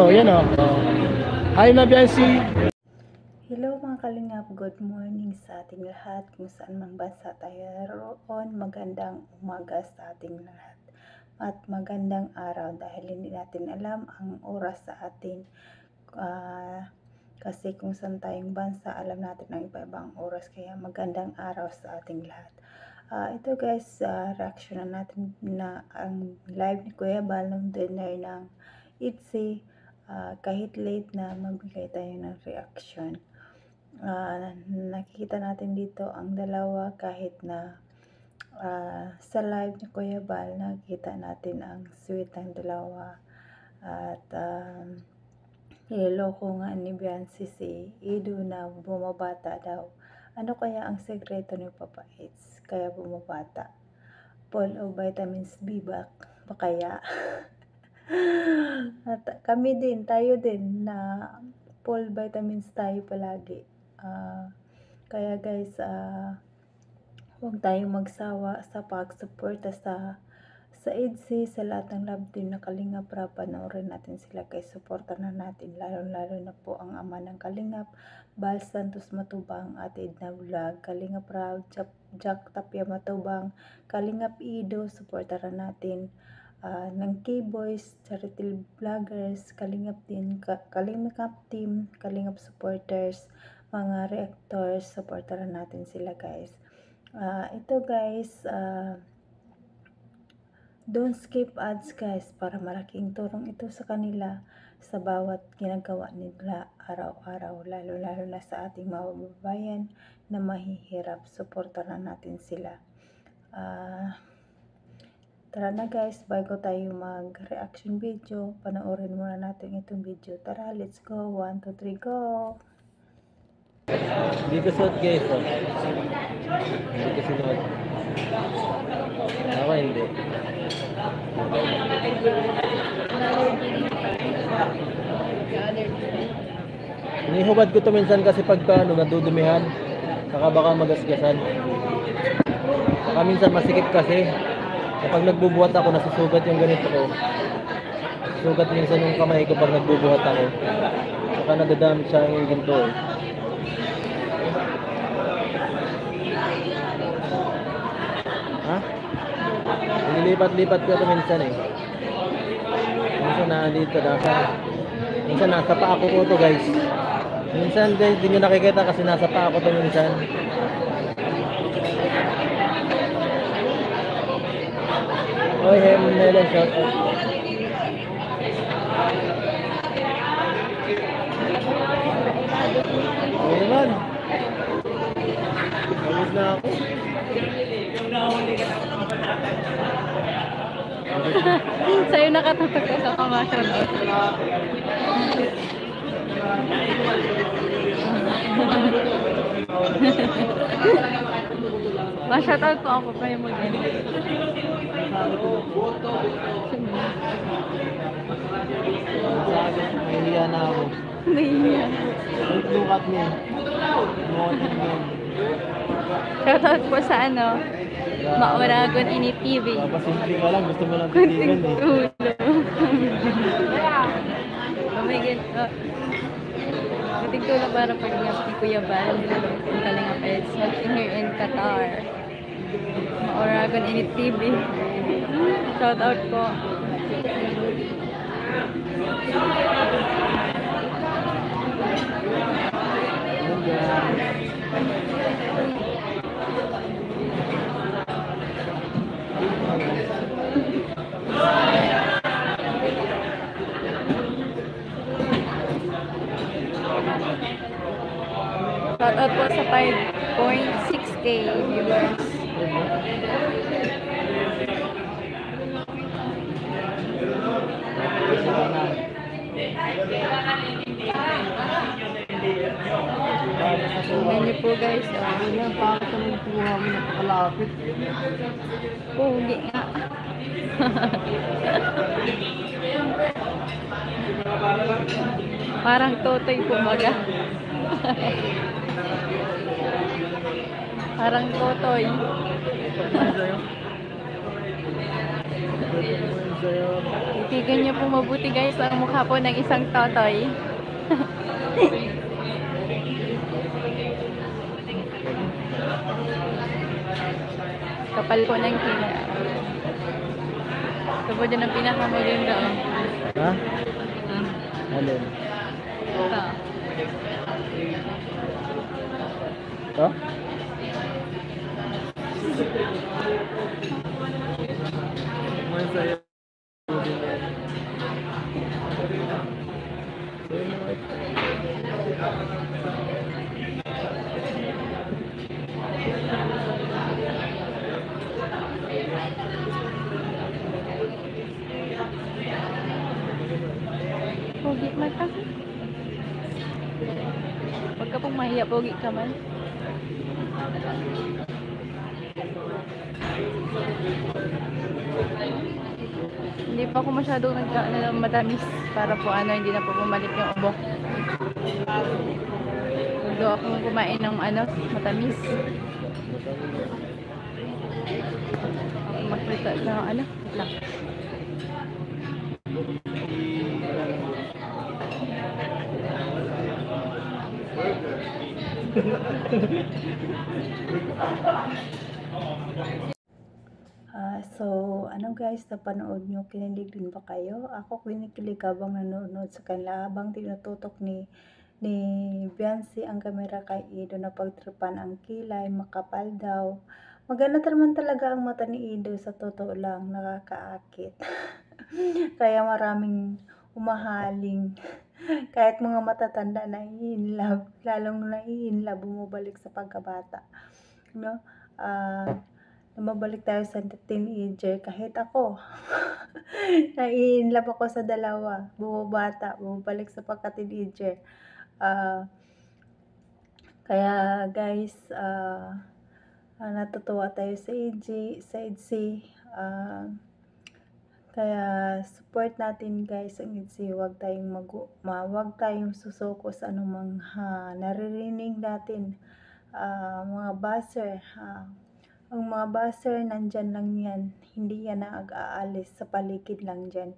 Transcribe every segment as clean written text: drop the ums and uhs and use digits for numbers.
oh, yan oh. Hi na Biancy. Hello mga kalingap, good morning sa ating lahat kung saan mang bansa tayo roon. Magandang umaga sa ating lahat at magandang araw dahil hindi natin alam ang oras sa atin. Kasi kung saan tayong bansa, alam natin ang iba-ibang oras, kaya magandang araw sa ating lahat. Ito guys, reaction na natin na ang live ni Kuya Bal ng dinner ng ITZY. Kahit late na, magbigay tayo ng reaction. Nakikita natin dito ang dalawa kahit na sa live ni Kuya Bal, nakikita natin ang sweet ng dalawa at niloloko nga ni Biancy si Ido na bumabata daw. Ano kaya ang sekreto ni Papa It's kaya bumabata? Full of vitamins B ba kaya? At kami din, tayo din na full vitamins tayo palagi. Kaya guys, huwag tayong magsawa sa pag-suporta sa ITZY, sa lahat ng love team na Kalingap Rap. Panoorin natin sila kay suporta na natin, lalo na po ang ama ng Kalingap, Bal Santos Matubang, Ate Edna Vlog, Kalingap Rap, Jack Tapia Matubang, Kalingap Ido, suporta na natin ng K-Boys, Charity Vloggers, Kalingap din, Kalingap Team, Kalingap Supporters, mga reactors, supportaran natin sila guys. Ito guys, don't skip ads guys, para malaking tulong ito sa kanila sa bawat ginagawa nila araw-araw, lalo na sa ating mababayan na mahihirap. Supportaran natin sila. Tara na guys, bago tayo mag-reaction video, panoorin muna natin itong video. Tara, let's go. 1, 2, 3, go! Dito suot guys oh. Dito suot. Ako hindi. Inihubad ko to minsan kasi pagka nadudumihan, saka baka magasgasan. Saka minsan masikip kasi. Kapag nagbubuhat ako, nasusugat yung ganito ko. Sugat minsan yung kamay ko pag nagbubuhat ako. Saka nadadamit siya yung ginto eh. Ha? Nililipat-lipat ko ito minsan eh. Minsan na dito nasa. Minsan nasa pa ako ko to guys. Minsan guys, hindi nyo nakikita kasi nasa pa ako to minsan. Oy, Nela, shout out. Oy, man. Ayos na ako. Sa'yo nakatutok ko sa kamasyon. Ma-shoutout po ako kayo mo din. Nahihiya na ako. Nahihiya. Look at me. Shoutout po sa Mauragon Ini TV. Papasimple ka lang, gusto mo lang Kunting titigan eh. tulo. Oh my God. Kunting tulo para pag-iap ni Kuya Bal. Ang Kalingap Eds. Watching here in Qatar. Mauragon Ini TV. Shoutout po. Shoutout po sa 5.6k viewers. Tingnan niyo po guys. Yan, bakit ka nang kuha mo napakalapit? Pugi nga. Parang totoy po baga. Parang totoy. sa'yo. Titigan niyo po mabuti guys ang mukha po ng isang totoy. Kapal po ng kila. Ito po dyan ang pinakamaganda. Oh. Ha? Alin? Ito. Ito? Masaya. Pogi mata. Huwag ka pong mahiya, pogi ka man. Hindi pa ako masyadong matamis para po hindi na po bumalik yung ubo. Gusto akong kumain ng matamis. Ako magprita ng lang. So, ano guys, napanood nyo, kinilig din ba kayo? Ako kinikilig habang nanonood sa kanila, habang tinututok ni Beyonce ang kamera kay Ido na pagtripan ang kilay, makapal daw. Maganda naman talaga ang mata ni Ido, sa totoo lang, nakakaakit. Kaya maraming umahaling. Kahit mga matatanda na i-inlove, lalong na i-inlove, bumabalik sa pagkabata. No? Mabalik tayo sa teenager, kahit ako. Nai-inlove ako sa dalawa, bumabata, bumabalik sa pagka-teenager. Kaya guys, natutuwa tayo sa EDC. Kaya support natin guys ang EDC. Huwag tayong susuko sa anumang naririnig natin. Mga buzzer, ang mga buzzer nandyan lang yan, hindi yan nag-aalis, sa paligid lang dyan,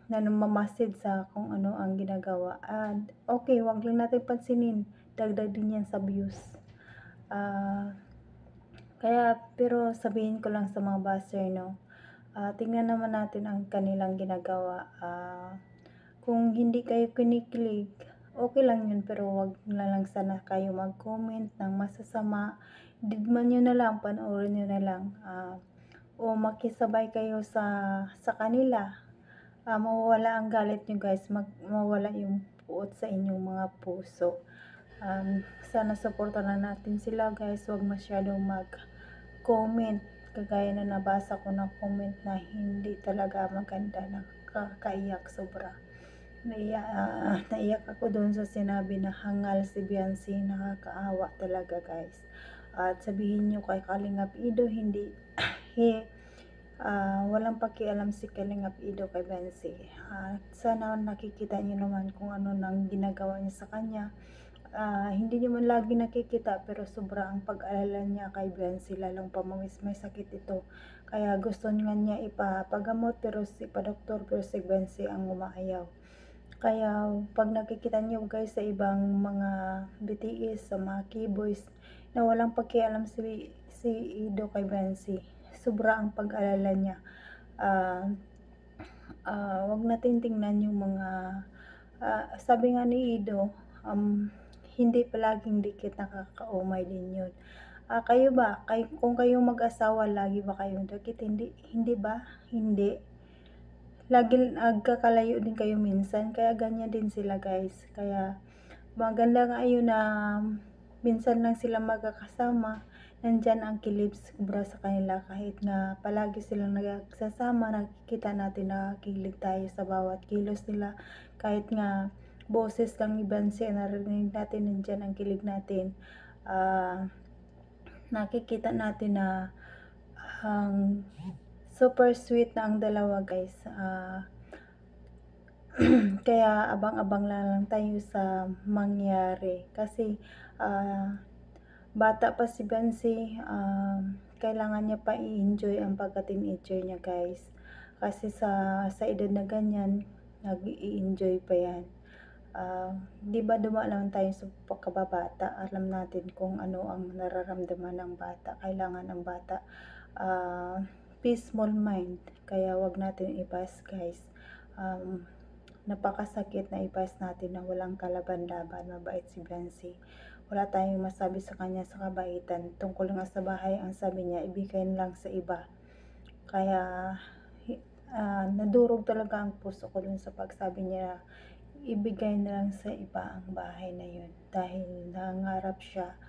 na namamasid sa kung ano ang ginagawa. And okay, wag lang natin pansinin, dagdag din yan sa views. Pero sabihin ko lang sa mga buzzer, no, tingnan naman natin ang kanilang ginagawa. Kung hindi kayo kinikilig, okay lang yun, pero wag na lang sana kayo mag-comment ng masasama. Digman nyo na lang, panoorin nyo na lang, o makisabay kayo sa kanila. Mawawala ang galit nyo guys, mawawala yung puot sa inyong mga puso. Sana supportan natin sila guys, wag masyadong mag-comment, kagaya na nabasa ko ng comment na hindi talaga maganda, nakakaiyak sobra. Naiyak ako doon sa sinabi na hangal si Beyonce, nakakaawa talaga guys. At sabihin nyo kay Kalingap Ido, walang pakialam si Kalingap Ido kay Beyonce. Sana nakikita nyo naman kung ano nang ginagawa niya sa kanya. Hindi nyo man lagi nakikita, pero sobra ang pag-alala niya kay Beyonce, lalong pamawis, may sakit ito. Kaya gusto niya ipapagamot, pero ipa-doktor, pero si Beyonce ang umaayaw. Kaya pag nakikita niyo guys sa ibang mga BTS, sa mga K-boys, na walang pakialam si Ido kay Beyonce, sobra ang pag-alala niya. Wag natin tingnan yung mga sabi nga ni Ido, hindi palaging dikit, nakakaumay din yun. Kayo ba? Kung kayong mag-asawa, lagi ba kayong dikit? Hindi ba? Hindi. Lagi nagkakalayo din kayo minsan. Kaya ganyan din sila guys. Kaya maganda nga yun na minsan lang sila magkakasama. Nandyan ang kilip sobra sa kanila. Kahit na palagi silang nagsasama, nakikita natin, nakikilig tayo sa bawat kilos nila. Kahit nga boses lang ni Beyonce, narinig natin, nandyan ang kilig natin. Nakikita natin na super sweet na ang dalawa guys. Kaya abang-abang lang tayo sa mangyari. Kasi bata pa si Beyonce, kailangan niya pa i-enjoy ang pagka-teenager niya guys. Kasi sa edad na ganyan, nag-i-enjoy pa yan. Di ba naman tayo sa pagkababata, alam natin kung ano ang nararamdaman ng bata. Kailangan ng bata peaceful mind. Kaya wag natin ipas guys. Napakasakit na ipas natin na walang kalaban-laban, mabait si Beyonce. Wala tayong masabi sa kanya sa kabaitan. Tungkol nga sa bahay, ang sabi niya, ibigay lang sa iba. Kaya nadurog talaga ang puso ko dun sa pagsabi niya, ibigay na lang sa iba ang bahay na yun. Dahil nangarap siya,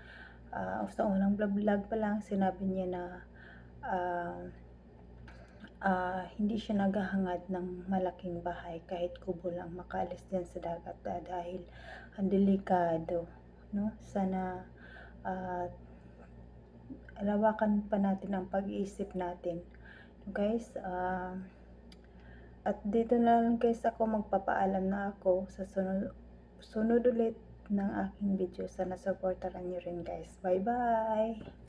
sa unang vlog pa lang, sinabi niya na hindi siya naghahangad ng malaking bahay kahit kubo lang, makaalis din sa dagat dahil ang delikado, no? Sana lawakan pa natin ang pag-iisip natin, guys. At dito na lang guys ako magpapaalam na ako sa sunod ulit ng aking video. Sana supportaran nyo rin guys. Bye bye!